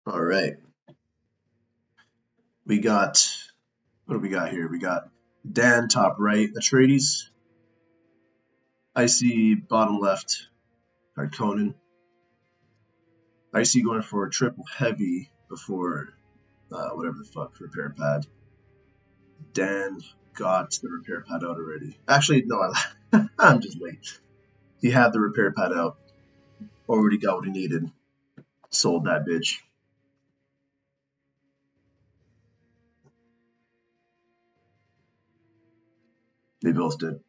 All right. We got, what do we got here? We got Dan top right, Atreides. Icy bottom left, Conan. Icy going for a triple heavy before whatever the fuck repair pad. Dan got the repair pad out already. Actually, no, I'm just late. He had the repair pad out, already got what he needed, sold that bitch. They both did.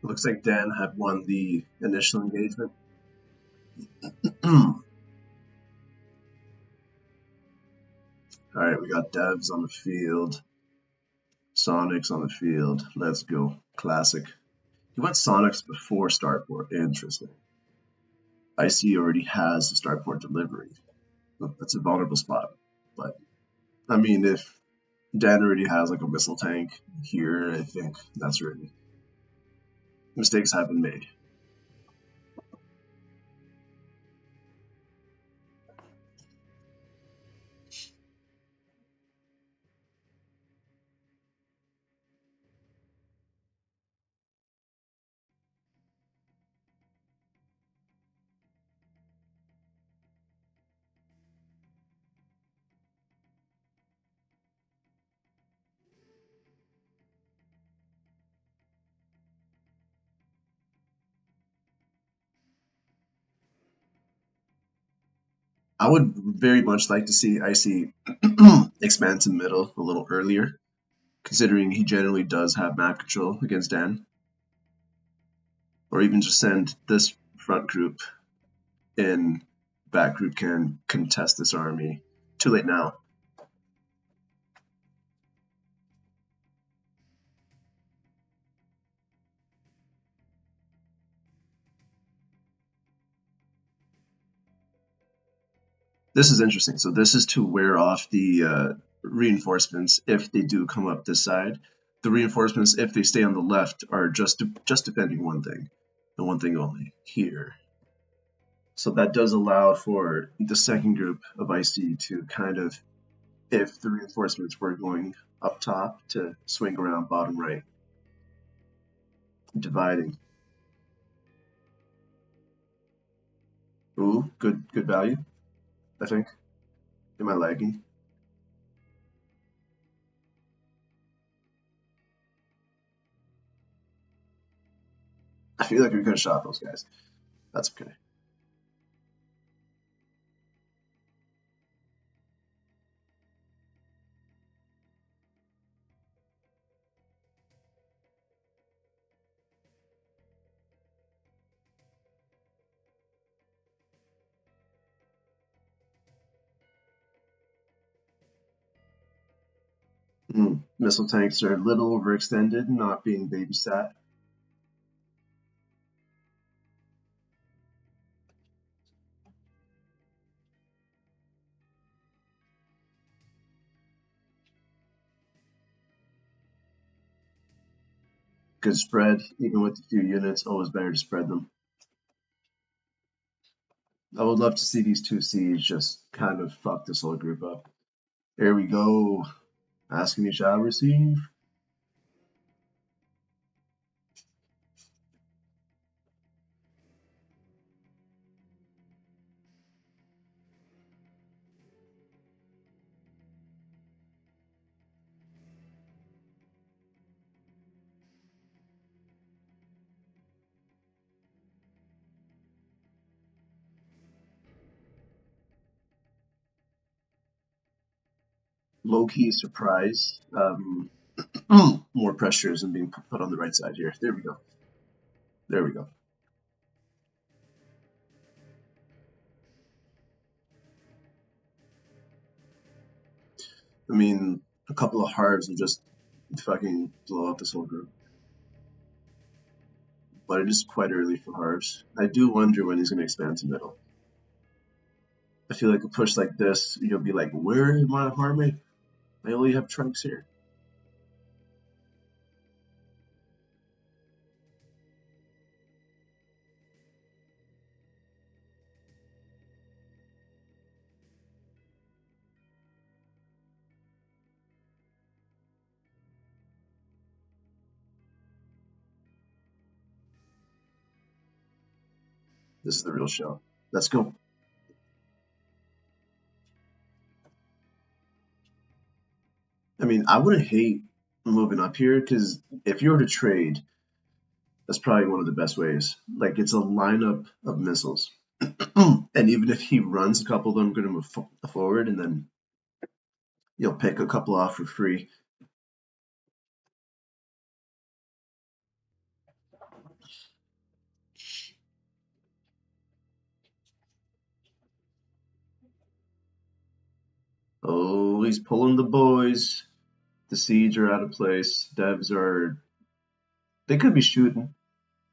Looks like Dan had won the initial engagement. All right, we got devs on the field. Sonics on the field. Let's go. Classic. He went Sonics before Starport. Interesting. IC already has the Starport delivery. That's a vulnerable spot. But, I mean, if Dan already has like a missile tank here, I think that's already. Mistakes have been made. I would very much like to see IC expand to middle a little earlier, considering he generally does have map control against Dan. Or even just send this front group in, back group can contest this army. Too late now. This is interesting. So this is to wear off the reinforcements if they do come up this side. The reinforcements, if they stay on the left, are just defending one thing, and one thing only, here. So that does allow for the second group of IC to kind of, if the reinforcements were going up top, to swing around bottom right, dividing. Ooh, good value, I think. Am I lagging? I feel like we could have shot those guys. That's okay. Missile tanks are a little overextended, not being babysat. Good spread, even with a few units, always better to spread them. I would love to see these two Cs just kind of fuck this whole group up. There we go. Asking you shall receive. Low key surprise. More pressure isn't being put on the right side here. There we go. There we go. I mean, a couple of hards will just fucking blow up this whole group. But it is quite early for hards. I do wonder when he's going to expand to middle. I feel like a push like this, you'll be like, where is my army? I only have trunks here. This is the real show. Let's go. I mean, I wouldn't hate moving up here because if you were to trade, that's probably one of the best ways. Like, it's a lineup of missiles. And even if he runs a couple of them, going to move forward, and then you'll pick a couple off for free. Oh, he's pulling the boys. The siege are out of place. Devs are. They could be shooting.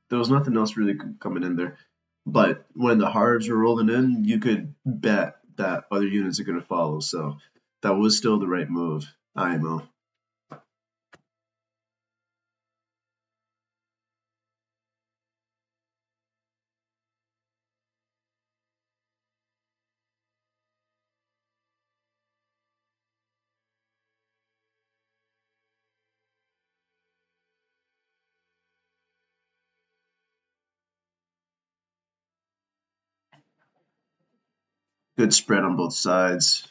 There was nothing else really coming in there. But when the hards are rolling in, you could bet that other units are going to follow. So that was still the right move. IMO. Good spread on both sides.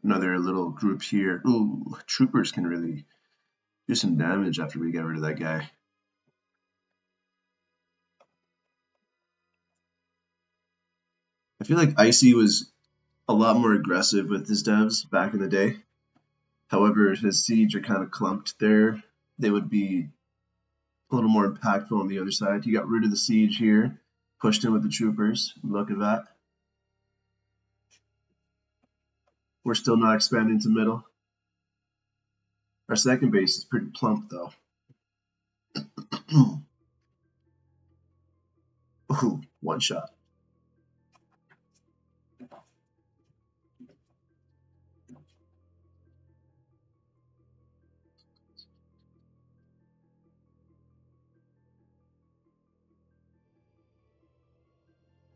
Another little group here. Ooh, troopers can really do some damage after we get rid of that guy. I feel like Icy was a lot more aggressive with his devs back in the day. However, his siege are kind of clumped there. They would be a little more impactful on the other side. He got rid of the siege here, pushed in with the troopers. Look at that. We're still not expanding to middle. Our second base is pretty plump though. Ooh, one shot.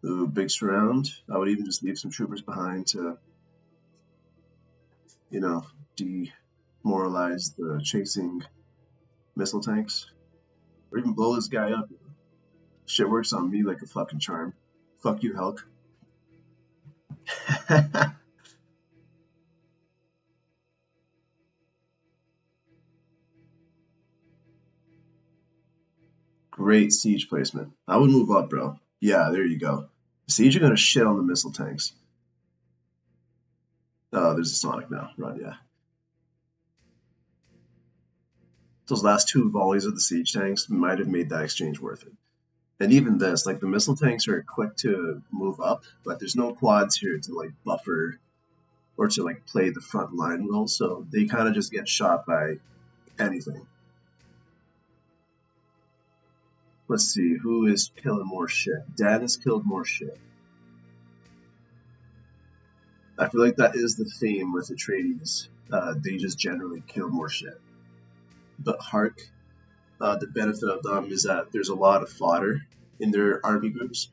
Ooh, big surround. I would even just leave some troopers behind to, you know, demoralize the chasing missile tanks. Or even blow this guy up. Shit works on me like a fucking charm. Fuck you, Hulk. Great siege placement. I would move up, bro. Yeah, there you go. Siege are gonna shit on the missile tanks. Oh, there's a Sonic now. Run, yeah. Those last two volleys of the siege tanks might have made that exchange worth it. And even this, like the missile tanks are quick to move up, but there's no quads here to like buffer or to like play the front line role, so they kind of just get shot by anything. Let's see, who is killing more shit? Dad has killed more shit. I feel like that is the theme with the tradies. They just generally kill more shit. But Hark, the benefit of them is that there's a lot of fodder in their army groups,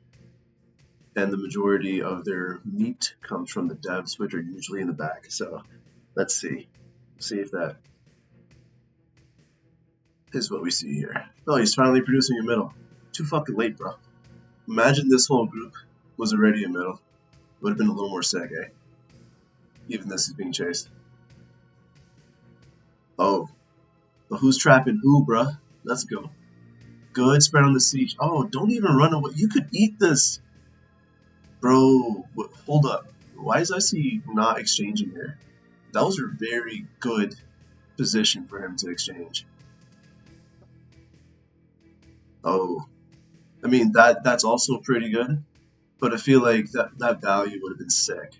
and the majority of their meat comes from the devs, which are usually in the back. So let's see if that is what we see here. Oh, he's finally producing a middle. Too fucking late, bro. Imagine this whole group was already a middle. Would have been a little more sege. Even this is being chased. Oh, but who's trapping who, bruh? Let's go. Good spread on the siege. Oh, don't even run away. You could eat this. Bro, hold up. Why is Icy not exchanging here? That was a very good position for him to exchange. Oh, I mean that's also pretty good, but I feel like that value would have been sick.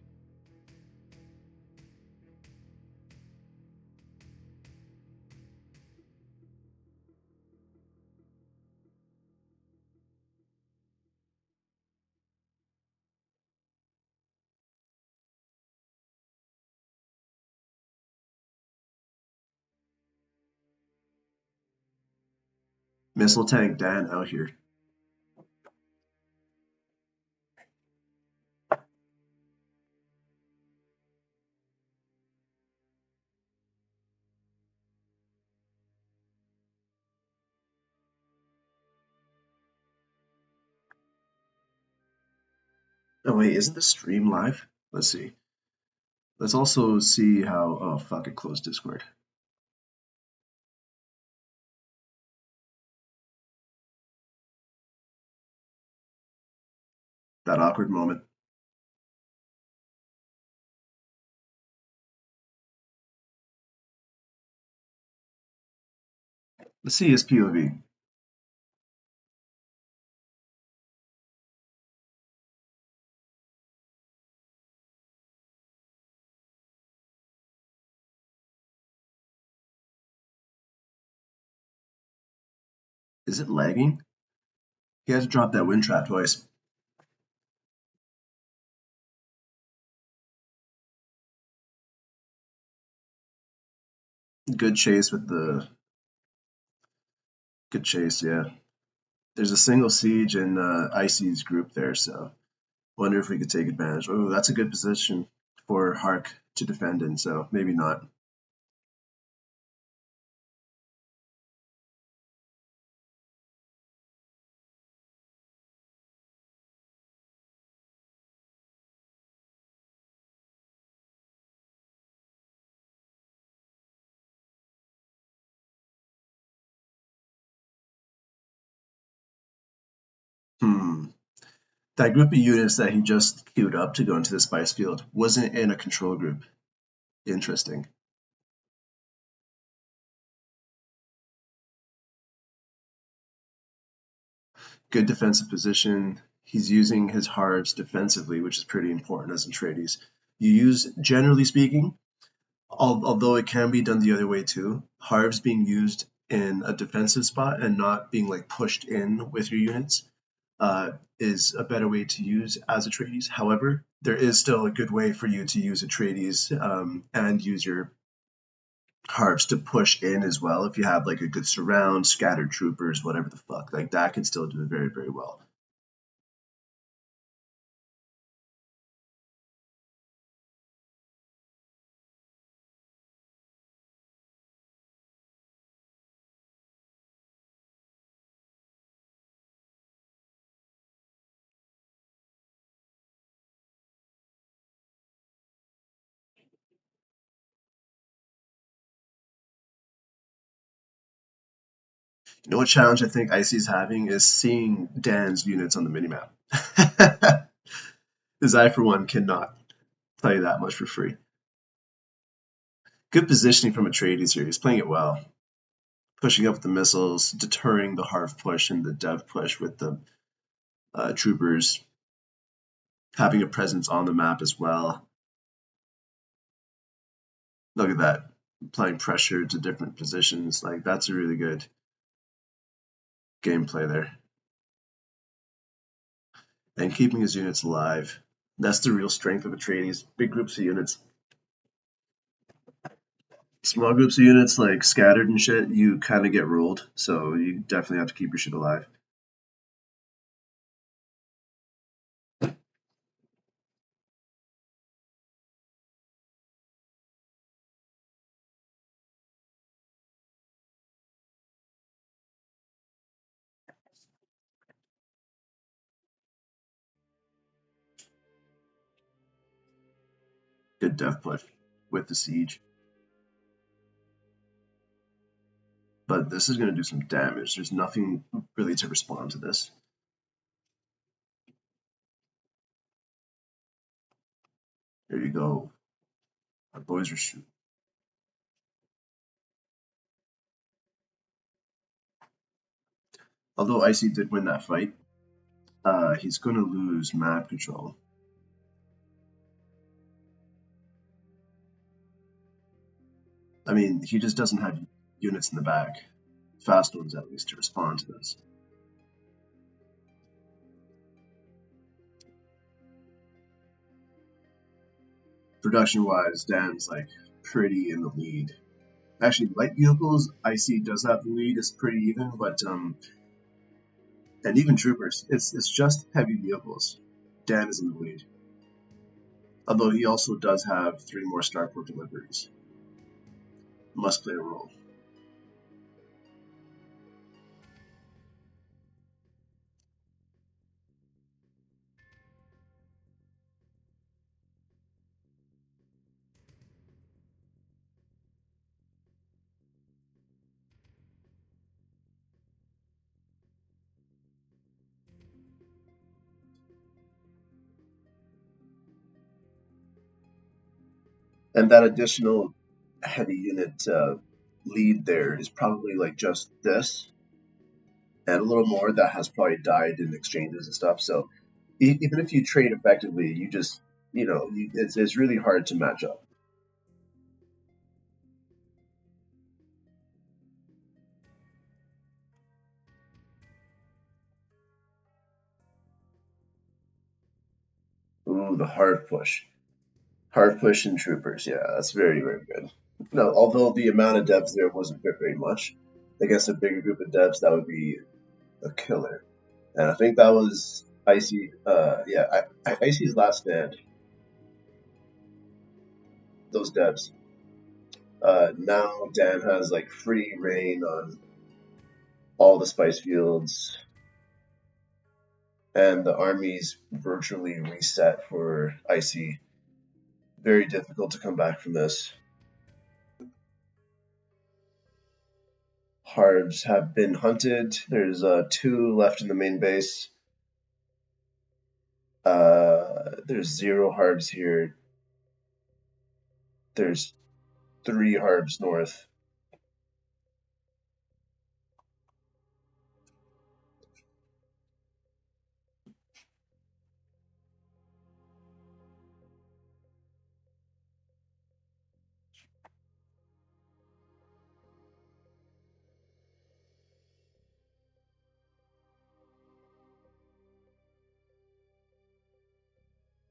Missile tank Dan out here. Oh wait, isn't the stream live? Let's see. Let's also see how. Oh fuck! It closed Discord. That awkward moment. Let's see his POV. Is it lagging? He had to drop that wind trap twice. Good chase with the good chase. Yeah. There's a single siege in aisi's group there, so wonder if we could take advantage. Oh, that's a good position for Hark to defend in, so maybe not. Hmm. That group of units that he just queued up to go into the spice field wasn't in a control group. Interesting. Good defensive position. He's using his hards defensively, which is pretty important as in Trades. You use, generally speaking, although it can be done the other way too, harvs being used in a defensive spot and not being like pushed in with your units is a better way to use as a Atreides. However, there is still a good way for you to use a Atreides and use your harps to push in as well. If you have like a good surround, scattered troopers, whatever the fuck, like that can still do it very, very well. You know what challenge I think Icy's having is seeing Dan's units on the minimap. Because I, for one, cannot tell you that much for free. Good positioning from Atreides here. He's playing it well. Pushing up with the missiles, deterring the Harv push and the Dev push with the troopers, having a presence on the map as well. Look at that. Applying pressure to different positions. Like, that's a really good gameplay there. And keeping his units alive. That's the real strength of Atreides. Big groups of units. Small groups of units, like scattered and shit, you kind of get ruled. So you definitely have to keep your shit alive. Good death push with the siege. But this is going to do some damage. There's nothing really to respond to this. There you go. Our boys are shooting. Although Icy did win that fight, he's going to lose map control. I mean, he just doesn't have units in the back, fast ones at least, to respond to this. Production-wise, Dan's like pretty in the lead. Actually, light vehicles, Icy does have the lead. It's pretty even, but and even troopers, it's just heavy vehicles. Dan is in the lead. Although he also does have 3 more starport deliveries. Must play a role. And that additional heavy unit lead there is probably like just this and a little more that has probably died in exchanges and stuff. So even if you trade effectively, you just, it's really hard to match up. Ooh, the hard push. Hard push and troopers. Yeah, that's very, very good. No, although the amount of devs there wasn't very much, against a bigger group of devs, that would be a killer. And I think that was Icy. Yeah, Icy's last stand. Those devs. Now Dan has like free reign on all the spice fields, and the army's virtually reset for Icy. Very difficult to come back from this. Harbs have been hunted. There's 2 left in the main base. There's 0 harbs here. There's 3 harbs north.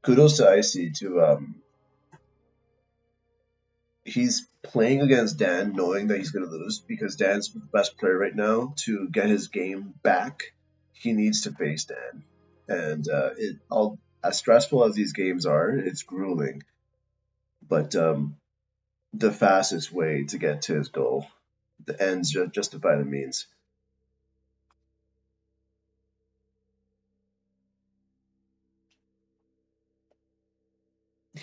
Kudos to Icy to he's playing against Dan knowing that he's going to lose because Dan's the best player right now. To get his game back, he needs to face Dan. And as stressful as these games are, it's grueling. But the fastest way to get to his goal, the ends justify the means.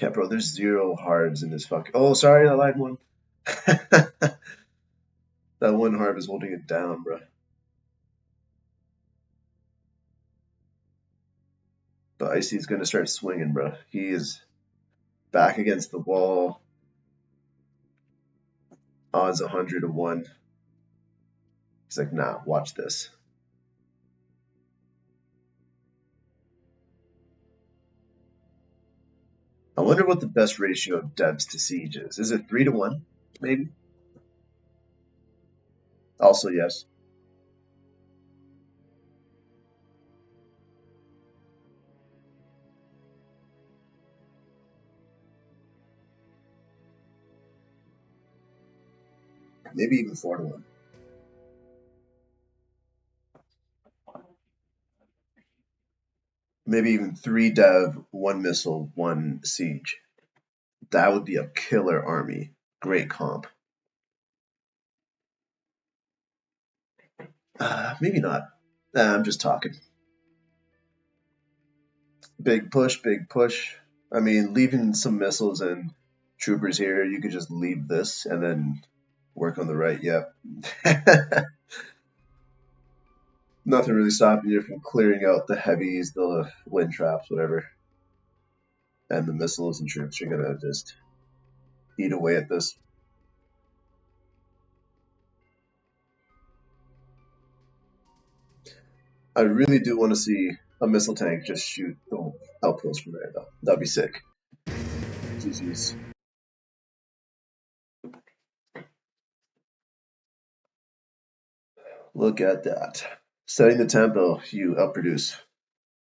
Yeah, bro, there's 0 hards in this fucking. Oh, sorry, I lied one. That one harp is holding it down, bro. But Icy's gonna start swinging, bro. He is back against the wall. Odds 100 to 1. He's like, nah, watch this. I wonder what the best ratio of devs to siege is. Is it 3 to 1? Maybe? Also, yes. Maybe even 4 to 1. Maybe even 3 dev, 1 missile, 1 siege. That would be a killer army. Great comp. Maybe not. I'm just talking. Big push, big push. I mean, leaving some missiles and troopers here, you could just leave this and then work on the right. Yep. Nothing really stopping you from clearing out the heavies, the wind traps, whatever. And the missiles and troops are gonna just eat away at this. I really do want to see a missile tank just shoot the outpost from there, though. That'd be sick. GG's. Look at that. Setting the tempo, you outproduce.